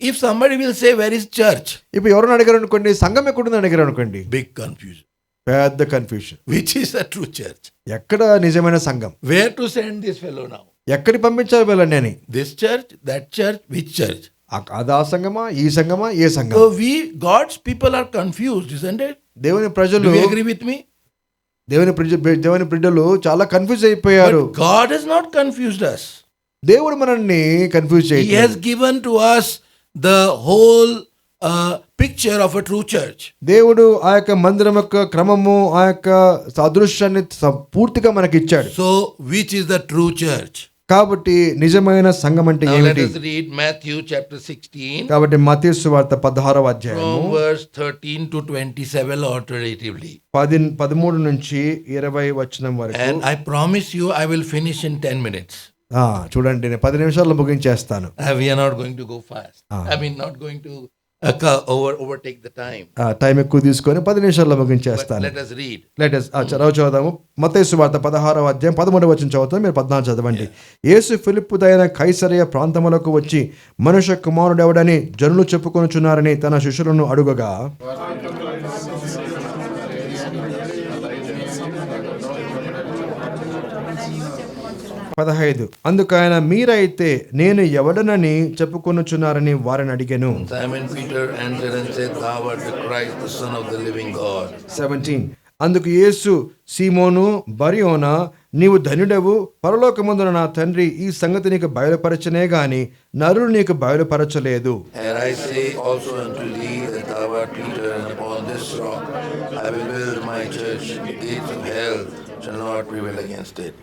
if somebody will say, where is church? ఇప్పుడు ఎవరైనా అడిగారు అనుకోండి, సంఘం ఎక్కడుందని అడిగారు అనుకోండి, Big confusion. పెద్ద confusion. Which is the true church? ఎక్కడ నిజమైన సంఘం? Where to send this fellow now? ఎక్కడికి పంపించాలి వీళ్ళని అని. This church, that church, which church? అదా సంఘమా, ఈ సంఘమా, ఏ సంఘం? So God's people are confused, isn't it? దేవుని ప్రజలు, Do you agree with me? దేవుని బిడ్డలు చాలా కన్ఫ్యూజ్ అయిపోయారు. But God has not confused us. దేవుడు మనల్ని కన్ఫ్యూజ్ He చేయట్లేదు. has given to us the whole picture of a true church. దేవుడు ఆ యొక్క మందిరం యొక్క క్రమము, ఆ యొక్క సాదృశ్యాన్ని పూర్తిగా మనకి ఇచ్చాడు. So which is the true church? కాబట్టి నిజమైన సంఘం అంటే Now let ఏమిటి? us read Matthew chapter 16 కాబట్టి మత్తయి సువార్త 16వ అధ్యాయము from verse 13 to 27 alternatively. 13 నుంచి 20 వచనం వరకు. And I promise you I will finish in 10 minutes. చూడండి, నేను 10 నిమిషాల్లో ముగించేస్తాను. We are not going to go fast. I mean not going to overtake the time. Time ఎక్కువ తీసుకొని 10 నిమిషాల్లో But ముగించేస్తాను. let us read. చదువుదాము. మత్తయి సువార్త 16వ అధ్యాయం 13వ వచనం చదువుతాం, మీరు 14 చదవండి. యేసు ఫిలిప్పుదైన కైసరయ ప్రాంతములకు వచ్చి మనుష్య కుమారుడెవడని జనులు చెప్పుకొనుచున్నారని తన శిష్యులను అడుగగా, అందుకు ఆయన, మీరైతే నేను ఎవడనని చెప్పుకొనుచున్నారని వారిని అడిగెను. Simon Peter answered and said, Thou art the Christ, the Son of the living God. 17 అందుకు యేసు, సీమోను బరియోనా, నీవు ధన్యుడవు, పరలోకమందున నా తండ్రి ఈ సంగతి నీకు బయలుపరచనే గాని నరులు నీకు బయలుపరచలేదు. And I say also unto thee that thou art Peter, and upon this rock I will build my church, the gates of hell shall not prevail against it.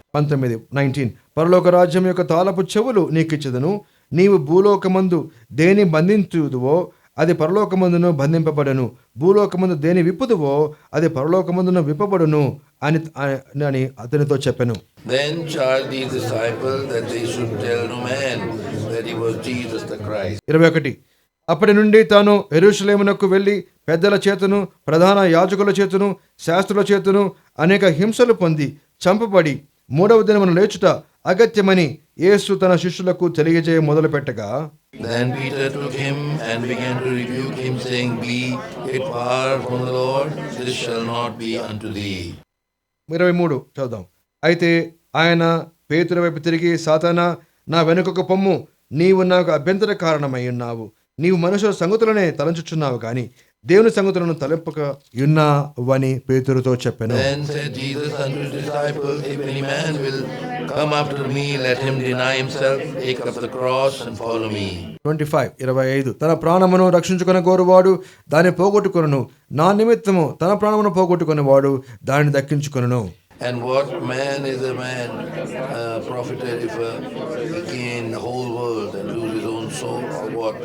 19 పరలోక రాజ్యం యొక్క తాళపు చెవులు నీకిచ్చెదను, నీవు భూలోకమందు దేని బంధించుదువో అది పరలోకమందును బంధింపబడను, భూలోకమందు దేని విప్పుదువో అది పరలోకమందును విప్పబడును అని అతనితో చెప్పెను. Then charged these disciples that they should tell no man that he was Jesus the Christ. 21 అప్పటి నుండి తాను యెరూషలేమునకు వెళ్ళి పెద్దల చేతును, ప్రధాన యాజకుల చేతును, శాస్త్రుల చేతును అనేక హింసలు పొంది చంపబడి 3వ దినమున లేచుట అగత్యమని యేసు తన శిష్యులకు తెలియజేయ మొదలుపెట్టగా, Then Peter took him and began to rebuke him, saying, Be it far from the Lord, this shall not be unto thee. 23 చదువుదాం. అయితే ఆయన పేతురు వైపు తిరిగి, సాతానా, నా వెనుకకు పొమ్ము, నీవు నాకు అభ్యంతర కారణమై ఉన్నావు, నీవు మనుషుల సంగతులనే తలంచుచున్నావు కానీ దేవుని సంగతులను తలంపక ఉన్నావని పేతురుతో చెప్పెను. Then said Jesus unto his disciples, If any man will come after me, let him deny himself, take up the cross and follow me. 25 తన ప్రాణమును రక్షించుకుని కోరువాడు దాన్ని పోగొట్టుకొనును, నా నిమిత్తము తన ప్రాణమును పోగొట్టుకునేవాడు దానిని దక్కించుకొనును. And what man is a man profited if he gain the whole world and lose his own soul? Or what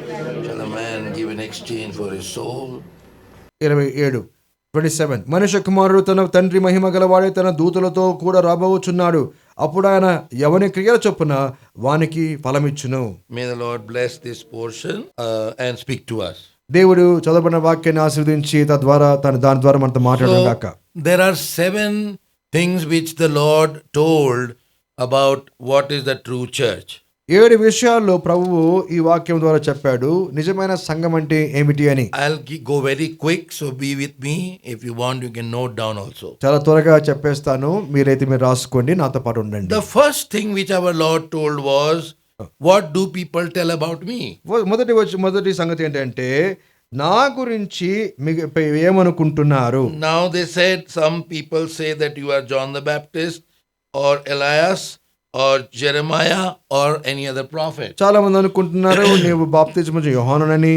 shall a man give in exchange for his soul? 27 మనుష్య కుమారుడు తన తండ్రి మహిమ గలవాడే తన దూతలతో కూడా రాబోచున్నాడు, అప్పుడు ఆయన ఎవని క్రియల చొప్పున వానికి ఫలమిచ్చును. May the Lord bless this portion and speak to us. దేవుడు చదవబడిన వాక్యాన్ని ఆశీర్వదించి తద్వారా దాని ద్వారా మనతో మాట్లాడడం గాక. There are 7 things which the Lord told about what is the true church. 7 విషయాల్లో ప్రభువు ఈ వాక్యం ద్వారా చెప్పాడు నిజమైన సంఘం అంటే ఏమిటి అని. I'll go very quick, so be with me. If you want, you can note down also. చాలా త్వరగా చెప్పేస్తాను, మీరు రాసుకోండి, నాతో పాటు ఉండండి. The first thing which our Lord told was, what do people tell about me? మొదటి సంగతి ఏంటంటే, నా గురించి మీకు ఏమనుకుంటున్నారు? Now they said, some people say that you are John the Baptist or Elias or Jeremiah or any other prophet. చాలా మంది అనుకుంటున్నారు నీవు బాప్తిస్మము యోహానునని,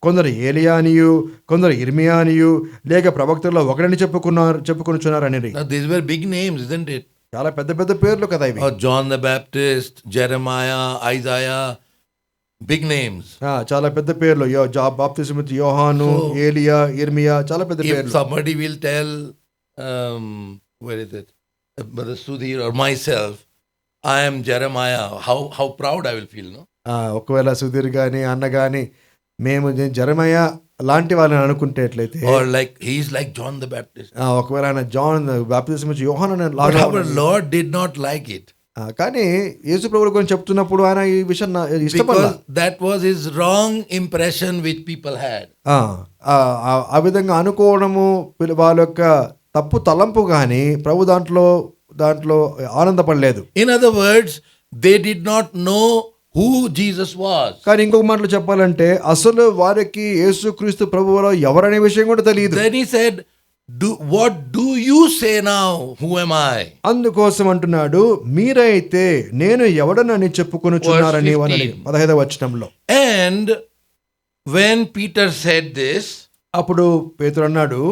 కొందరు ఏలియా అనియు, కొందరు ఇర్మియా అనియు, లేక ప్రవక్తల్లో ఒకరిని చెప్పుకొనుచున్నారని. Now these were big names, isn't it? చాలా పెద్ద పెద్ద పేర్లు కదా ఇవి. John the Baptist, Jeremiah, Isaiah, big names. చాలా పెద్ద పేర్లు. బాప్తిస్మము యోహాను, ఏలియా, ఇర్మియా, చాలా పెద్ద పేర్లు. If somebody will tell where is it, Brother Sudhir or myself, I am Jeremiah, how proud I will feel, no? ఒకవేళ సుధీర్ గాని అన్న గాని మేము జెరమయా లాంటి వాళ్ళని అనుకుంటేట్లయితే, or like he is like John the Baptist. ఒకవేళ ఆయన జాన్ బాప్తిస్మము యోహాను But our Lord did not like it. కానీ యేసు ప్రభువు గురించి చెప్తున్నప్పుడు ఆయన ఈ విషయం ఇష్టపడాలి. because that was his wrong impression which people had. ఆ విధంగా అనుకోవడము వాళ్ళ యొక్క తప్పు తలంపు కానీ ప్రభు దాంట్లో ఆనందపడలేదు. In other words, they did not know who Jesus was. కానీ ఇంకొక మాటలో చెప్పాలంటే అసలు వారికి యేసుక్రీస్తు ప్రభువులో ఎవరనే విషయం కూడా తెలియదు. Then he said, what do you say now? Who am I? అందుకోసం అంటున్నాడు, మీరైతే నేను ఎవడనని చెప్పుకొనుచున్నారని 15వ వచనంలో. And when Peter said this, అప్పుడు పేతురు అన్నాడు,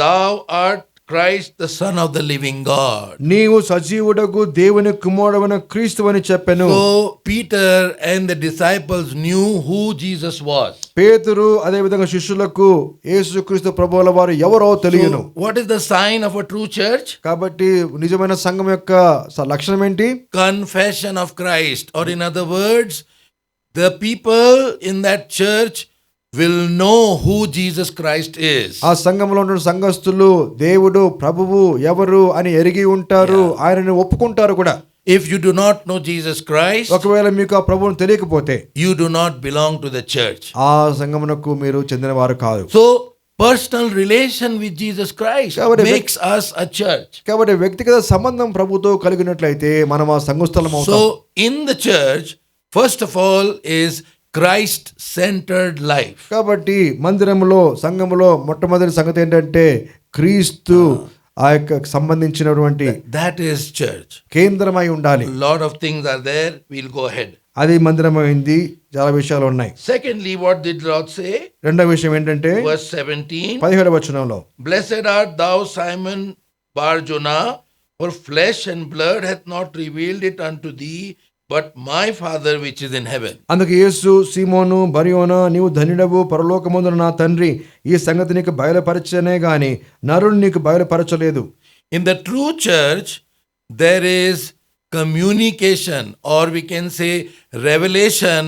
thou art Christ, the Son of the living God. నీవు సజీవుడగు దేవుని కుమారుడైన క్రీస్తువని చెప్పెను. So Peter and the disciples knew who Jesus was. పేతురు అదే విధంగా శిష్యులకు యేసుక్రీస్తు ప్రభువుల వారు ఎవరో తెలియను. So, what is the sign of a true church? కాబట్టి నిజమైన సంఘం యొక్క లక్షణం ఏంటి? Confession of Christ, or in other words, the people in that church will know who Jesus Christ is. ఆ సంఘంలో ఉన్న సంఘస్థులు దేవుడు ప్రభువు ఎవరు అని ఎరిగి ఉంటారు, ఆయనని ఒప్పుకుంటారు కూడా. If you do not know Jesus Christ, ఒకవేళ మీకు ఆ ప్రభువును తెలియకపోతే you do not belong to the church. ఆ సంఘమునకు మీరు చెందినవారు కాదు. So personal relation with Jesus Christ makes us a church. కాబట్టి వ్యక్తిగత సంబంధం ప్రభుతో కలిగినట్లయితే మనం ఆ సంఘస్థలం అవుతాం. So in the church, first of all is Christ centered life. కాబట్టి మందిరంలో సంఘములో మొట్టమొదటి సంగతి ఏంటంటే క్రీస్తు ఆ యొక్క సంబంధించినటువంటి that is church. కేంద్రమై ఉండాలి. A lot of things are there, we'll go ahead. అది మందిరమైంది, చాలా విషయాలు ఉన్నాయి. Secondly, what did Lord say? రెండవ విషయం ఏంటంటే Verse 17, 17వ వచనంలో, blessed art thou Simon Bar-Jonah, for flesh and blood hath not revealed it unto thee, but my Father which is in heaven. అందుకు యేసు, సీమోను బర్యోనా, నీవు ధన్యుడవు, పరలోకమందున నా తండ్రి ఈ సంగతి నీకు బయలుపరచనే గాని నరుడు నీకు బయలుపరచలేదు. In the true church there is communication, or we can say revelation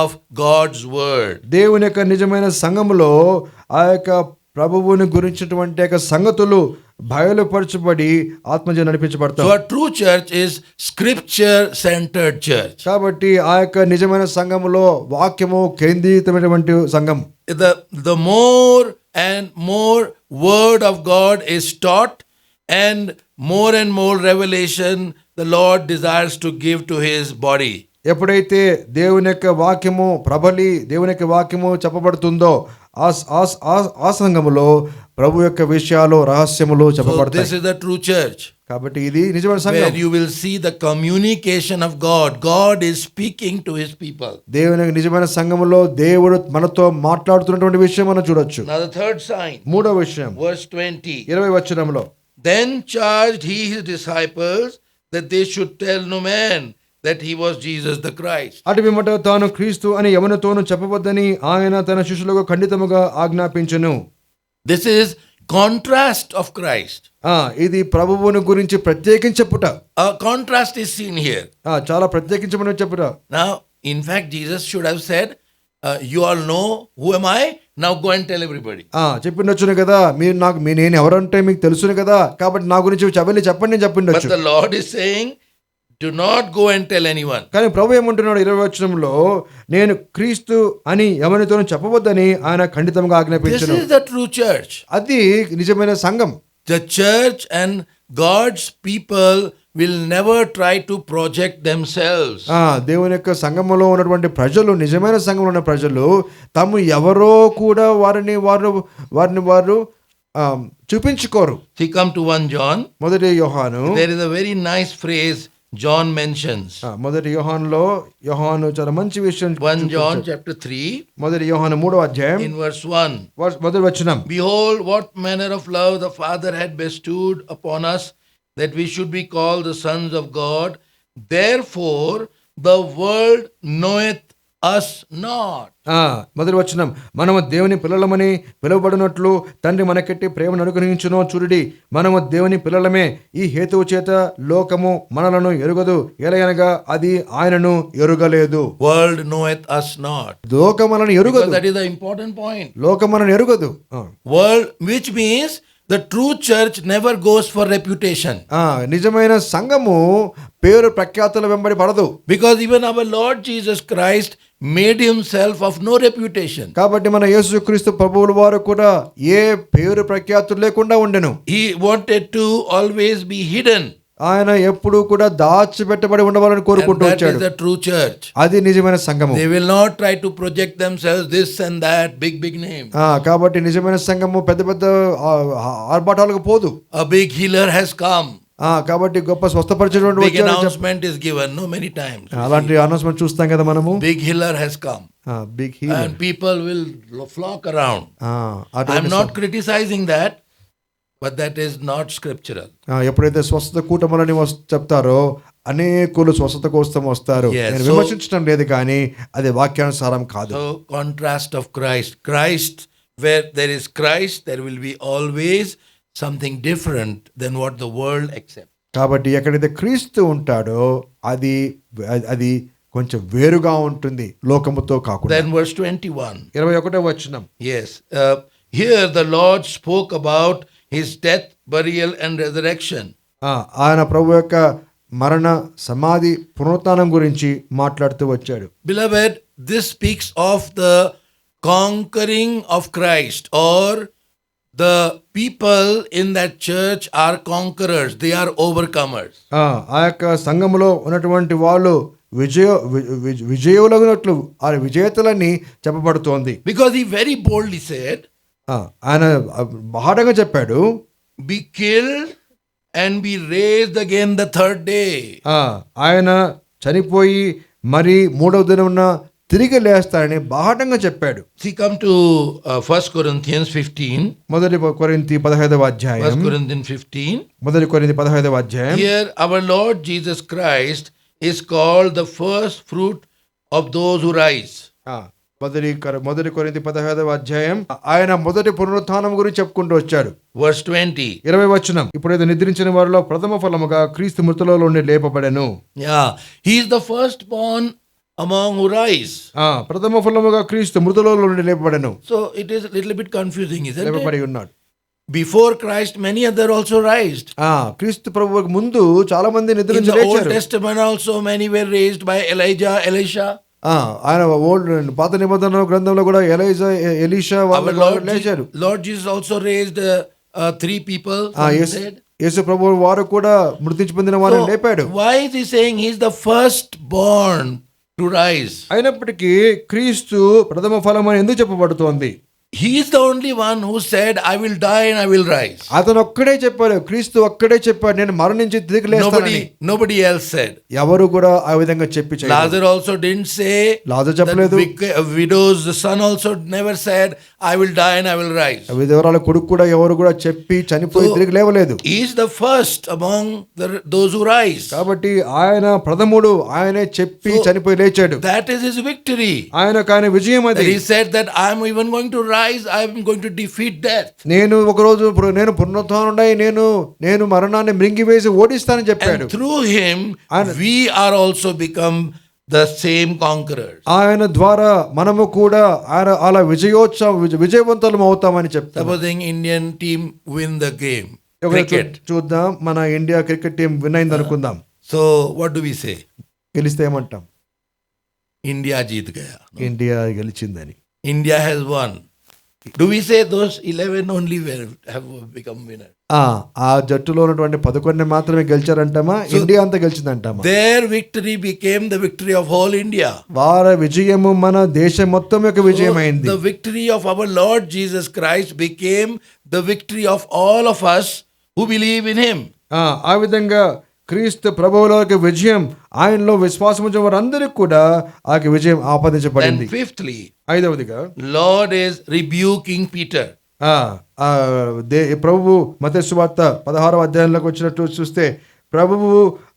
of God's word. దేవుని యొక్క నిజమైన సంఘములో ఆ యొక్క ప్రభువుని గురించినటువంటి యొక్క సంగతులు బయలుపరచబడి ఆత్మజ నడిపించబడతారు. So a true church is scripture centered church. కాబట్టి ఆ యొక్క నిజమైన సంఘములో వాక్యము కేంద్రీకృతమైనటువంటి సంఘం. The more and more word of God is taught, and more revelation the Lord desires to give to his body. ఎప్పుడైతే దేవుని యొక్క వాక్యము ప్రబలి దేవుని యొక్క వాక్యము చెప్పబడుతుందో ఆ సంఘములో ప్రభు యొక్క విషయాలు రహస్యములు చెప్పబడతాయి. So this is the true church. కాబట్టి ఇది నిజమైన సంఘం. Where you will see the communication of God. God is speaking to his people. దేవుని నిజమైన సంఘములో దేవుడు మనతో మాట్లాడుతున్నటువంటి విషయం మనం చూడొచ్చు. Now the third sign. మూడవ విషయం Verse 20. 20వ వచనంలో, Then charged he his disciples that they should tell no man that he was Jesus the Christ. అటు పిమ్మట తాను క్రీస్తు అని ఎవరితోనూ చెప్పవద్దని ఆయన తన శిష్యులకు ఖండితముగా ఆజ్ఞాపించెను. This is contrast of Christ. ఇది ప్రభువుని గురించి ప్రత్యేకించి చెప్పుట. A contrast is seen here. చాలా ప్రత్యేకించమని చెప్పుట. Now, in fact, Jesus should have said, you all know who am I? Now go and tell everybody. చెప్పిండొచ్చును కదా, మీరు నాకు నేను ఎవరంటే మీకు తెలుసును కదా, కాబట్టి నా గురించి వెళ్ళి చెప్పండి అని చెప్పిండొచ్చు. But the Lord is saying, do not go and tell anyone. కానీ ప్రభు ఏమంటున్నాడు 20వ వచనంలో, నేను క్రీస్తు అని ఎవరితోనూ చెప్పవద్దని ఆయన ఖండితంగా ఆజ్ఞాపించెను. This is the true church. అది నిజమైన సంఘం. The church and God's people will never try to project themselves. దేవుని యొక్క సంఘములో ఉన్నటువంటి ప్రజలు, నిజమైన సంఘంలో ఉన్న ప్రజలు తాము ఎవరో కూడా వారిని వారు చూపించుకోరు. See, come to 1 John. మొదటి యోహాను. There is a very nice phrase John mentions. మొదటి యోహానులో యోహాను చాలా మంచి విషయం. 1 John chapter 3. మొదటి యోహాను 3వ అధ్యాయం In verse 1. మొదటి వచనం. Behold, what manner of love the Father had bestowed upon us, that we should be called the sons of God. Therefore the world knoweth us not. మొదటి వచనం, మనము దేవుని పిల్లలమని పిలువబడినట్లు తండ్రి మనకెట్టి ప్రేమను అనుగ్రహించునో చూడుడి, మనము దేవుని పిల్లలమే, ఈ హేతువు చేత లోకము మనలను ఎరుగదు, ఎలయనగా అది ఆయనను ఎరుగలేదు. World knoweth us not. లోకం మనల్ని ఎరుగదు. That is the important point. లోకం మనల్ని ఎరుగదు. World, which means The true church never goes for reputation. నిజమైన సంఘము పేరు ప్రఖ్యాతుల వెంబడి పడదు. Because even our Lord Jesus Christ made himself of no reputation. కాబట్టి మన యేసుక్రీస్తు ప్రభువుల వారు కూడా ఏ పేరు ప్రఖ్యాతులు లేకుండా ఉండెను. He wanted to always be hidden. ఆయన ఎప్పుడూ కూడా దాచిపెట్టబడి ఉండవాలని కోరుకుంటూ And that వచ్చాడు. is the true church. అది నిజమైన సంఘము. They will not try to project themselves this and that big name. కాబట్టి నిజమైన సంఘము పెద్ద పెద్ద ఆర్భాటాలకు పోదు. A big healer has come. కాబట్టి గొప్ప స్వస్థపరిచేటువంటి Big announcement is given many times. అలాంటి అనౌన్స్మెంట్ చూస్తాం కదా మనము. Big healer has come. Big healer. And people will flock around. I'm not criticizing that, but that is not scriptural. ఎప్పుడైతే స్వస్థత కూటములని చెప్తారో అనేకులు స్వస్థత కోసం వస్తారు. Yes, నేను విమర్శించడం లేదు కానీ అది వాక్యానుసారం కాదు. So contrast of Christ, where there is Christ, there will be always something different than what the world accepts. కాబట్టి ఎక్కడైతే క్రీస్తు ఉంటాడో అది కొంచెం వేరుగా ఉంటుంది లోకముతో కాకుండా. Then verse 21. 21వ వచనం. Yes. Here the Lord spoke about his death, burial and resurrection. ఆయన ప్రభు యొక్క మరణ సమాధి పునరుత్థానం గురించి మాట్లాడుతూ వచ్చాడు. Beloved, this speaks of the conquering of Christ, or the people in that church are conquerors, they are overcomers. ఆ యొక్క సంఘములో ఉన్నటువంటి వాళ్ళు విజయులగినట్లు ఆ విజేతలని చెప్పబడుతోంది. Because he very boldly said, ఆయన బాహటంగా చెప్పాడు, be killed and be raised again the third day. ఆయన చనిపోయి మరి మూడవ దినమున తిరిగి లేస్తారని బాహటంగా చెప్పాడు. See, come to 1 Corinthians 15. మొదటి కొరింథీ 15వ అధ్యాయం. 1 Corinthians 15. మొదటి కొరింథీ 15వ అధ్యాయం. Here our Lord Jesus Christ is called the first fruit of those who rise. మొదటి కొరింథీ 15వ అధ్యాయం. ఆయన మొదటి పునరుత్థానం గురించి చెప్పుకుంటూ వచ్చాడు. Verse 20. 20వ వచనం. ఇప్పుడైతే నిద్రించిన వారిలో ప్రథమ ఫలముగా క్రీస్తు మృతులలో నుండి లేపబడెను. He is the firstborn among who rise. ప్రథమ ఫలముగా క్రీస్తు మృతులలో నుండి లేపబడెను. So it is a little bit confusing, isn't లేపబడి it? ఉన్నాడు. Before Christ many other also raised. క్రీస్తు ప్రభువుకు ముందు చాలా మంది In నిద్రించి the Old లేచారు. Testament also many were raised by Elijah, Elisha. ఆయన పాత నిబంధన గ్రంథంలో కూడా ఎలీషా Our వాళ్ళు లేచారు. Lord Jesus also raised 3 people from the dead. యేసు ప్రభువు వారు కూడా మృతించి పొందిన వారిని లేపాడు. Why is he saying he is the firstborn to rise? అయినప్పటికీ క్రీస్తు ప్రథమ ఫలం అని ఎందుకు చెప్పబడుతోంది? He is the only one who said, I will die and I will rise. అతను ఒక్కడే చెప్పాడు, క్రీస్తు ఒక్కడే చెప్పాడు, నేను మరణించి తిరిగి లేస్తానని. Nobody else said. ఎవరు కూడా ఆ విధంగా చెప్పి చేయలేదు. Lazarus also didn't say. లాజరు చెప్పలేదు. Widow's son also never said, I will die and I will rise. విధవరాల కొడుకు కూడా ఎవరు కూడా చెప్పి చనిపోయి తిరిగి లేవలేదు. He is the first among those who rise. కాబట్టి ఆయన ప్రథముడు, ఆయనే చెప్పి చనిపోయి లేచాడు. That is his victory. ఆయనకు ఆయన విజయం అది. He said that I am even going to rise, I am going to defeat death. నేను ఒకరోజు నేను పునరుత్థానుడై నేను మరణాన్ని మృంగివేసి ఓడిస్తానని చెప్పాడు. And through him we are also become the same conquerors. ఆయన ద్వారా మనము కూడా అలా విజయవంతులం అవుతామని చెప్తారు. Supposing Indian team win the game, cricket. చూద్దాం, మన ఇండియా క్రికెట్ టీం విన్ అయింది అనుకుందాం. So what do we say? గెలిస్తే ఏమంటాం? India jeet gaya. ఇండియా గెలిచిందని. India has won. Do we say those 11 only have become winners? ఆ జట్టులో ఉన్నటువంటి 11 మాత్రమే గెలిచారంటామా? ఇండియా అంతా గెలిచిందంటామా? Their victory became the victory of whole India. వారి విజయము మన దేశం మొత్తం యొక్క విజయమైంది. The victory of our Lord Jesus Christ became the victory of all of us who believe in him. ఆ విధంగా క్రీస్తు ప్రభువులోకి విజయం, ఆయనలో విశ్వాసం ఉంచిన వారందరికీ కూడా ఆ విజయం ఆపాదించబడింది. And fifthly, ఐదవదిగా Lord is rebuking Peter. ప్రభువు మత్తయి సువార్త 16వ అధ్యాయంలోకి వచ్చినట్టు చూస్తే ప్రభువు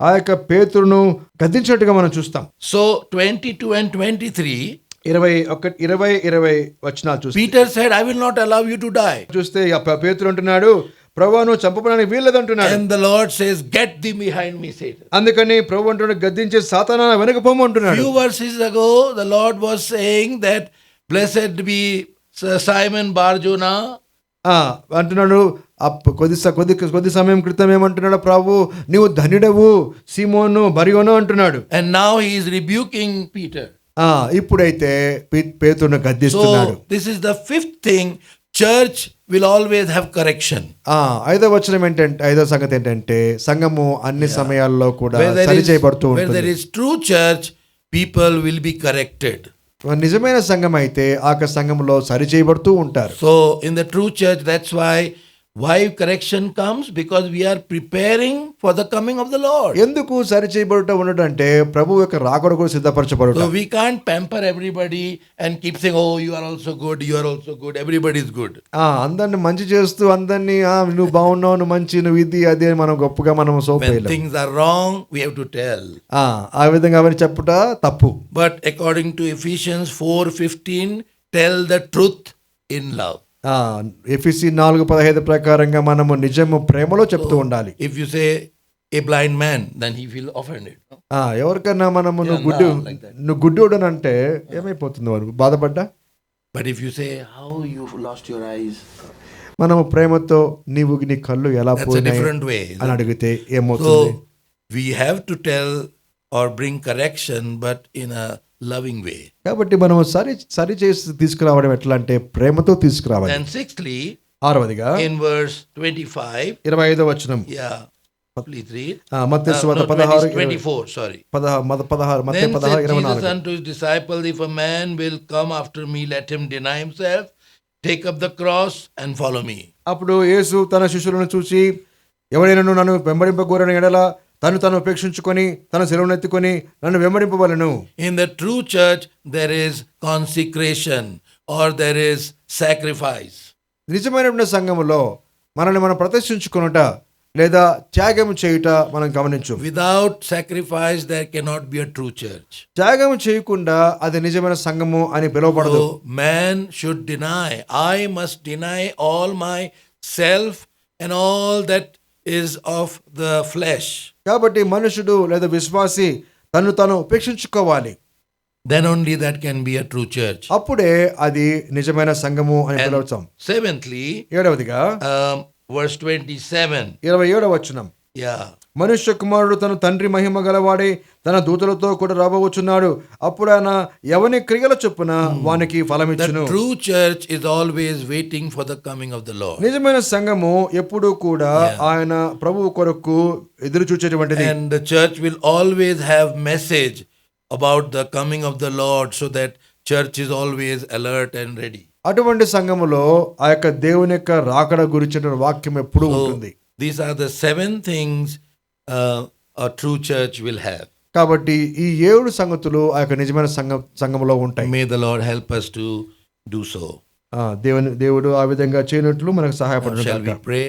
ఆ యొక్క పేతురును గద్దించినట్టుగా మనం చూస్తాం. So 22 and 23, 20 వచనాలు చూస్తే Peter said, I will not allow you to die. చూస్తే పేతురు అంటున్నాడు, ప్రభువా నువ్వు చంపడానికి వీల్లేదంటున్నాడు. And the Lord says, get thee behind me, Satan. అందుకని ప్రభు అంటున్నాడు, గద్దించే సాతానా వెనక పొమ్ము అంటున్నాడు. Few verses ago the Lord was saying that blessed be Simon Bar-Jonah. అంటున్నాడు, కొద్ది సమయం క్రితం ఏమంటున్నాడు ప్రభు, నీవు ధన్యుడవు సీమోను బరియోను అంటున్నాడు. And now he is rebuking Peter. ఇప్పుడైతే పేతురును గద్దిస్తున్నాడు. So this is the fifth thing. Church will always have correction. ఐదో సంగతి ఏంటంటే సంఘము అన్ని సమయాల్లో కూడా సరి చేయబడుతూ where there ఉంటుంది. is true church, people will be corrected. నిజమైన సంఘం అయితే ఆ సంఘంలో సరి చేయబడుతూ ఉంటారు. So in the true church, that's why correction comes, because we are preparing for the coming of the Lord. ఎందుకు సరి చేయబడుట ఉండడం అంటే ప్రభు యొక్క రాకడ కూడా సిద్ధపరచబడుట. So we can't pamper everybody and keep saying, oh, you are also good, you are also good, everybody is good. అందరిని మంచి చేస్తూ అందరినీ నువ్వు బాగున్నావు, నువ్వు మంచి, నువ్వు ఇది అది మనం గొప్పగా మనం When సోపేయాలి. things are wrong, we have to tell. ఆ విధంగా అవన్నీ చెప్పుట తప్పు. But according to Ephesians 4:15, tell the truth in love. ఎఫెసీ 4:15 ప్రకారంగా మనము నిజము ప్రేమలో చెప్తూ ఉండాలి. If you say a blind man, then he will offended. ఎవరికన్నా మనము like that. నువ్వు గుడ్డోడు అని అంటే ఏమైపోతుంది, వారు బాధపడ్డా. But if you say, how you lost your eyes, మనము ప్రేమతో నీ కళ్ళు ఎలా that's a పోయినాయి different way. అని అడిగితే ఏమవుతుంది? So we have to tell or bring correction, but in a loving way. కాబట్టి మనం సరి చేసి తీసుకురావడం ఎట్లా అంటే ప్రేమతో తీసుకురావాలి. And sixthly, ఆరవదిగా in verse 25, 25వ వచనం, please read. మత్తయి సువార్త 24, sorry. 16 Mattayi Then said 16:24. Jesus unto his disciples, if a man will come after me, let him deny himself, take up the cross and follow me. అప్పుడు యేసు తన శిష్యులను చూసి, ఎవడైనా నన్ను వెంబడింపగోరని ఎడల తను ఉపేక్షించుకొని తన శిలువనెత్తుకొని నన్ను వెంబడింపవలెను. In the true church, there is consecration or there is sacrifice. నిజమైనటువంటి సంఘములో మనల్ని మనం ప్రతిష్ఠించుకొనుట లేదా త్యాగం చేయుట మనం గమనించు. Without sacrifice, there cannot be a true church. త్యాగం చేయకుండా అది నిజమైన సంఘము అని పిలువబడదు. So man should deny. I must deny all my self and all that is of the flesh. కాబట్టి మనుషుడు లేదా విశ్వాసి తను ఉపేక్షించుకోవాలి. Then only that can be a true church. అప్పుడే అది నిజమైన సంఘము అని పిలువచ్చాం. Seventhly, 7వదిగా verse 27. 27వ వచనం, Yeah. మనుష్య కుమారుడు తన తండ్రి మహిమ గలవాడై తన దూతలతో కూడా రాబోచున్నాడు. అప్పుడు ఆయన ఎవని క్రియల చొప్పున వానికి The ఫలమిచ్చును. true church is always waiting for the coming of the Lord. నిజమైన సంఘము ఎప్పుడూ కూడా ఆయన ప్రభువు కొరకు ఎదురు చూచేటువంటిది. And the church will always have message about the coming of the Lord, so that church is always alert and ready. అటువంటి సంఘములో ఆ యొక్క దేవుని యొక్క రాకడ గురించిన వాక్యం ఎప్పుడూ ఉంటుంది. These are the 7 things a true church will have. కాబట్టి ఈ 7 సంగతులు ఆ యొక్క నిజమైన సంఘములో ఉంటాయి. May the Lord help us to do so. దేవుడు ఆ విధంగా చేయనట్లు మనకు Shall we సహాయపడతాడు. pray?